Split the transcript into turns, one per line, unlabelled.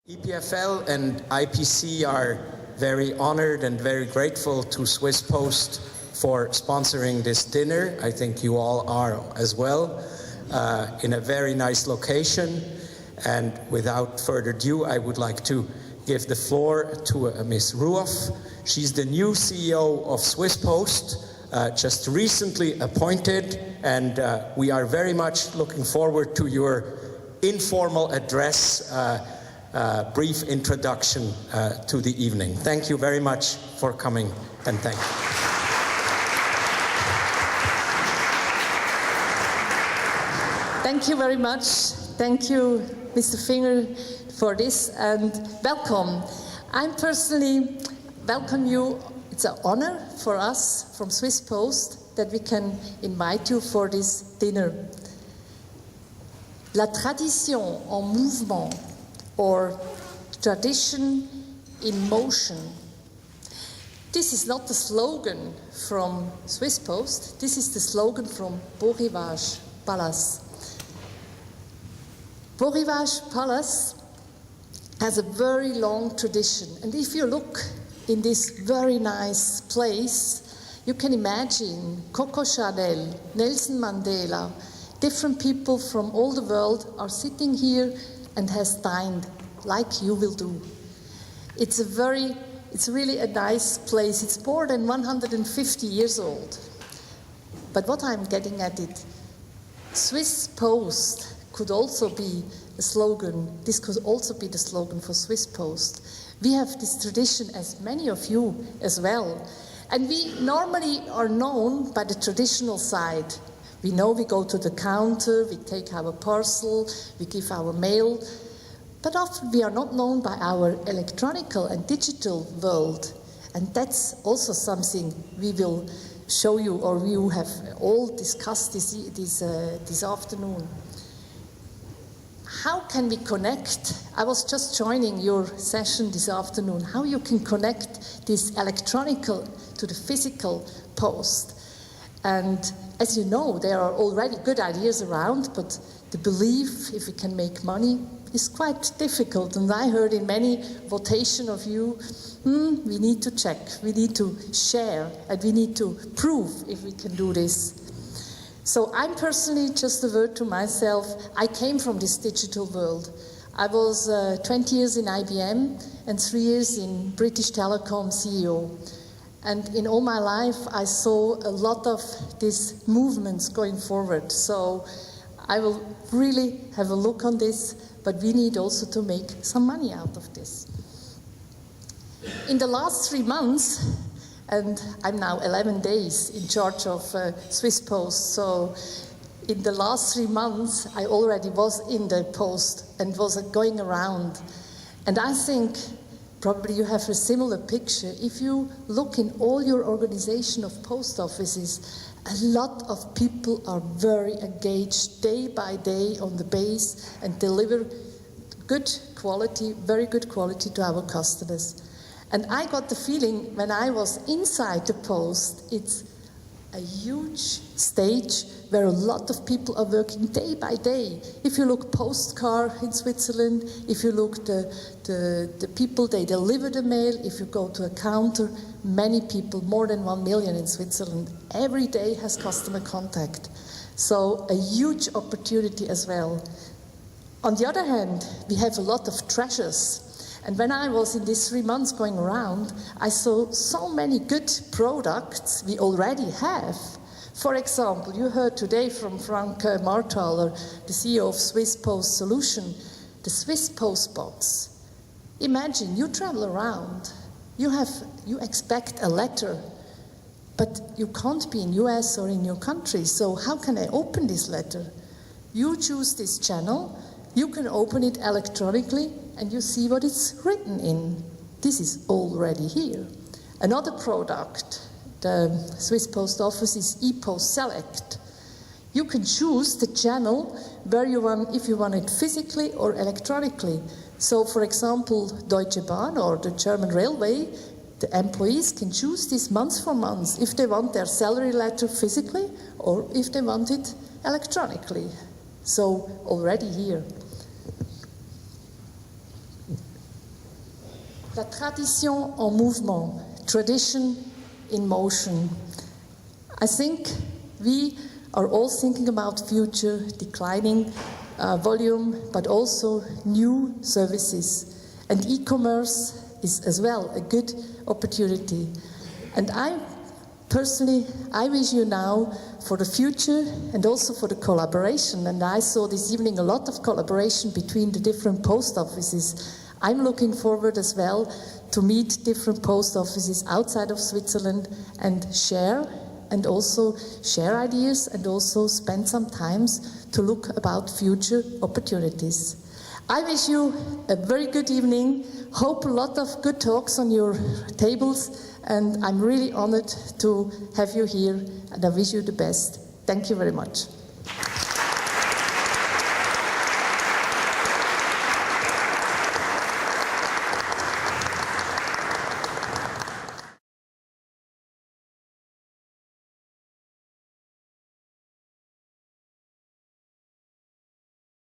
EPFL and IPC are very honored and very grateful to Swiss Post for sponsoring this dinner. I think you all are as well, in a very nice location. And without further ado, I would like to give the floor to Ms. Ruoff. She's the new CEO of Swiss Post, just recently appointed, and we are very much looking forward to your informal address, brief introduction to the evening. Thank you very much for coming, and thank you.
Thank you very much. Thank you, Mr. Finger, for this, and welcome. I personally welcome you. It's an honor for us from Swiss Post that we can invite you for this dinner. La tradition en mouvement, or tradition in motion. This is not the slogan from Swiss Post, this is the slogan from Beau Rivage Palace. Beau Rivage Palace has a very long tradition, and if you look in this very nice place, you can imagine Coco Chanel, Nelson Mandela, different people from all the world are sitting here and has dined like you will do. It's really a nice place. It's more than 150 years old. But what I'm getting at it, Swiss Post could also be a slogan. This could also be the slogan for Swiss Post. We have this tradition, as many of you as well. And we normally are known by the traditional side. We know we go to the counter, we take our parcel, we give our mail, but often we are not known by our electronical and digital world. And that's also something we will show you, or we have all discussed this afternoon. How can we connect? I was just joining your session this afternoon, how you can connect this electronical to the physical post. And as you know, there are already good ideas around, but the belief if we can make money is quite difficult. And I heard in many votation of you, we need to check, we need to share, and we need to prove if we can do this. So I'm personally, just a word to myself, I came from this digital world. I was 20 years in IBM and 3 years in British Telecom CEO. And in all my life, I saw a lot of these movements going forward. So I will really have a look on this, but we need also to make some money out of this. In the last 3 months, and I'm now 11 days in charge of Swiss Post, so in the last 3 months, I already was in the post and was going around. And I think probably you have a similar picture. If you look in all your organization of post offices, a lot of people are very engaged day by day on the base and deliver good quality, very good quality to our customers. And I got the feeling when I was inside the post, it's a huge stage where a lot of people are working day by day. If you look postcard in Switzerland, if you look the people, they deliver the mail, if you go to a counter, many people, more than 1 million in Switzerland, every day has customer contact. So a huge opportunity as well. On the other hand, we have a lot of treasures. And when I was in these 3 months going around, I saw so many good products we already have. For example, you heard today from Frank Marthaler, the CEO of Swiss Post Solution, the Swiss Post Box. Imagine you travel around, you expect a letter, but you can't be in US or in your country, so how can I open this letter? You choose this channel, you can open it electronically, and you see what it's written in. This is already here. Another product, the Swiss Post Office, is ePost Select. You can choose the channel where you want, if you want it physically or electronically. So, for example, Deutsche Bahn or the German Railway, the employees can choose this month for month if they want their salary letter physically or if they want it electronically. So, already here. La tradition en mouvement, tradition in motion. I think we are all thinking about future, declining volume, but also new services. And e-commerce is as well a good opportunity. And I wish you now for the future and also for the collaboration. And I saw this evening a lot of collaboration between the different post offices. I'm looking forward as well to meet different post offices outside of Switzerland and share ideas and also spend some time to look about future opportunities. I wish you a very good evening. Hope a lot of good talks on your tables, and I'm really honored to have you here, and I wish you the best. Thank you very much.